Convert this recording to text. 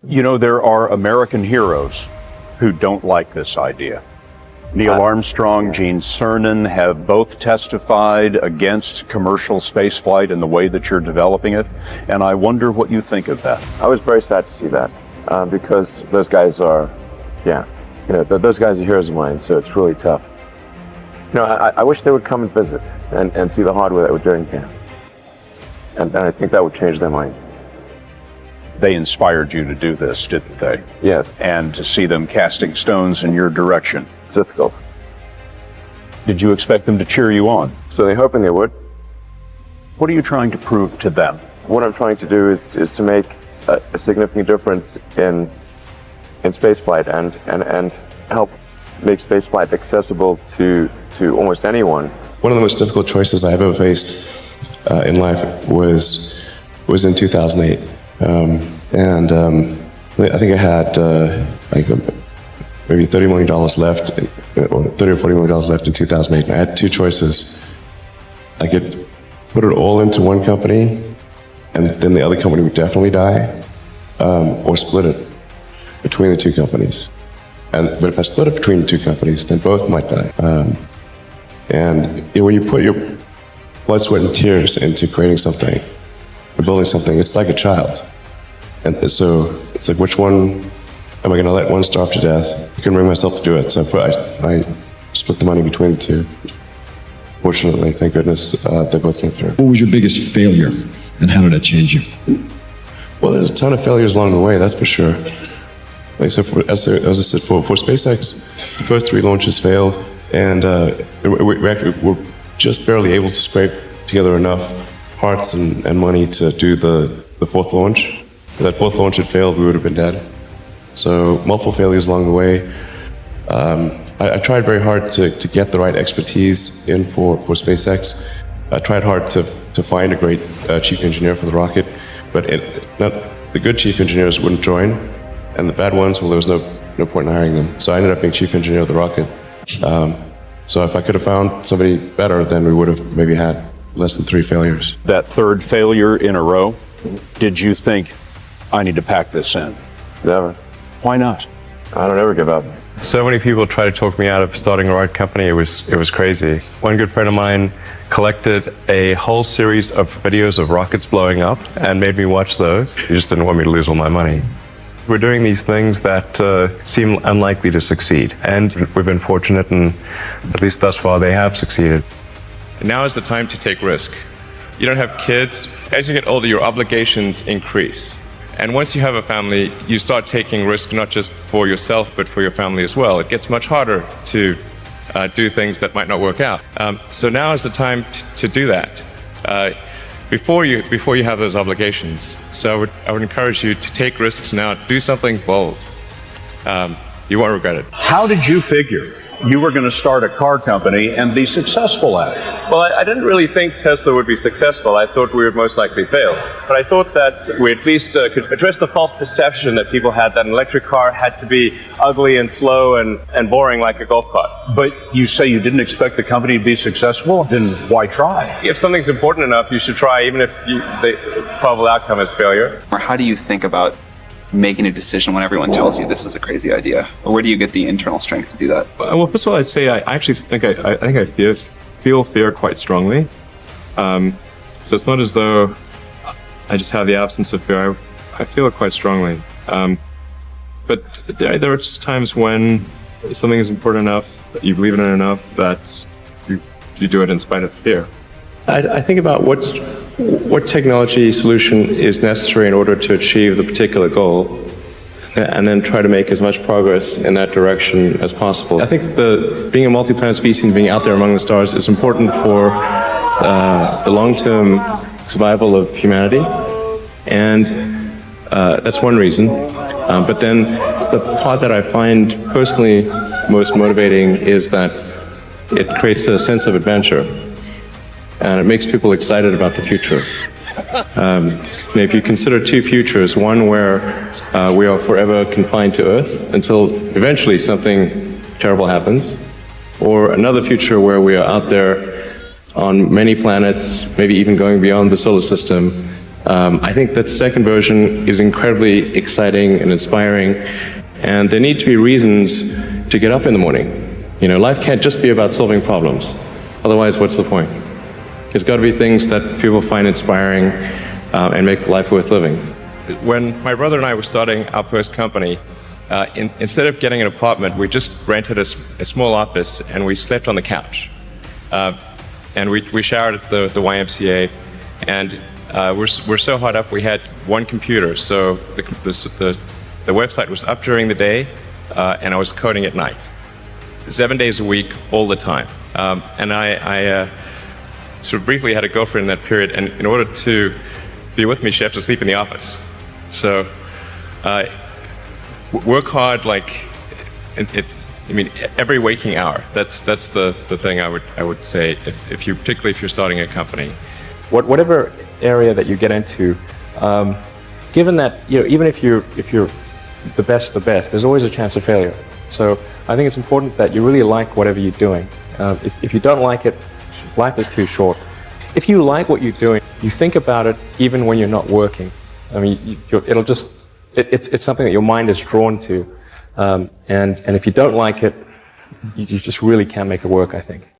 You know, there are American heroes who don't like this idea. Neil Armstrong, Gene Cernan have both testified against commercial spaceflight in the way that you're developing it, and I wonder what you think of that. I was very sad to see that because those guys are, those guys are heroes of mine, so it's really tough. I wish they would come and visit and see the hardware that we're doing here. And I think that would change their mind. They inspired you to do this, didn't they? Yes. And to see them casting stones in your direction. It's difficult. Did you expect them to cheer you on? So they're hoping they would. What are you trying to prove to them? What I'm trying to do is to make a significant difference in spaceflight and help make spaceflight accessible to almost anyone. One of the most difficult choices I've ever faced in life was in 2008. I think I had maybe $30 million left, or $30 or $40 million left in 2008. And I had two choices. I could put it all into one company, and then the other company would definitely die, or split it between the two companies. But if I split it between the two companies, then both might die. When you put your blood, sweat, and tears into creating something, or building something, it's like a child. And so it's like, which one am I going to let one starve to death? I couldn't bring myself to do it, so I split the money between the two. Fortunately, thank goodness, they both came through. What was your biggest failure, and how did that change you? Well, there's a ton of failures along the way, that's for sure. As I said, for SpaceX, the first 3 launches failed, and we actually were just barely able to scrape together enough parts and money to do the 4th launch. If that 4th launch had failed, we would have been dead. So multiple failures along the way. I tried very hard to get the right expertise in for SpaceX. I tried hard to find a great chief engineer for the rocket, but the good chief engineers wouldn't join, and the bad ones, well, there was no point in hiring them. So I ended up being chief engineer of the rocket. So if I could have found somebody better, then we would have maybe had less than 3 failures. That 3rd failure in a row, did you think, I need to pack this in? Never. Why not? I don't ever give up. So many people tried to talk me out of starting a rocket company. It was crazy. One good friend of mine collected a whole series of videos of rockets blowing up and made me watch those. He just didn't want me to lose all my money. We're doing these things that seem unlikely to succeed, and we've been fortunate, and at least thus far they have succeeded. Now is the time to take risk. You don't have kids. As you get older, your obligations increase. And once you have a family, you start taking risk not just for yourself, but for your family as well. It gets much harder to do things that might not work out. So now is the time to do that before you have those obligations. So I would encourage you to take risks now. Do something bold. You won't regret it. How did you figure you were going to start a car company and be successful at it? Well, I didn't really think Tesla would be successful. I thought we would most likely fail. But I thought that we at least could address the false perception that people had that an electric car had to be ugly and slow and boring like a golf cart. But you say you didn't expect the company to be successful, then why try? If something's important enough, you should try, even if the probable outcome is failure. Or how do you think about making a decision when everyone tells you this is a crazy idea? Or where do you get the internal strength to do that? Well, first of all, I'd say I actually think I feel fear quite strongly. So it's not as though I just have the absence of fear. I feel it quite strongly. But there are just times when something is important enough, that you believe in it enough, that you do it in spite of fear. I think about what technology solution is necessary in order to achieve the particular goal, and then try to make as much progress in that direction as possible. I think being a multi-planet species and being out there among the stars is important for the long-term survival of humanity, and that's one reason. But then the part that I find personally most motivating is that it creates a sense of adventure, and it makes people excited about the future. If you consider 2 futures, one where we are forever confined to Earth until eventually something terrible happens, or another future where we are out there on many planets, maybe even going beyond the solar system, I think that second version is incredibly exciting and inspiring, and there need to be reasons to get up in the morning. You know, life can't just be about solving problems. Otherwise, what's the point? There's got to be things that people find inspiring and make life worth living. When my brother and I were starting our first company, instead of getting an apartment, we just rented a small office and we slept on the couch. And we showered at the YMCA, and we're so hot up we had one computer, so the website was up during the day, and I was coding at night. 7 days a week, all the time. And I sort of briefly had a girlfriend in that period, and in order to be with me, she had to sleep in the office. So work hard, like, I mean, every waking hour. That's the thing I would say, particularly if you're starting a company. Whatever area that you get into, given that, you know, even if you're the best, there's always a chance of failure. So I think it's important that you really like whatever you're doing. If you don't like it, life is too short. If you like what you're doing, you think about it even when you're not working. I mean, it's something that your mind is drawn to. And if you don't like it, you just really can't make it work, I think.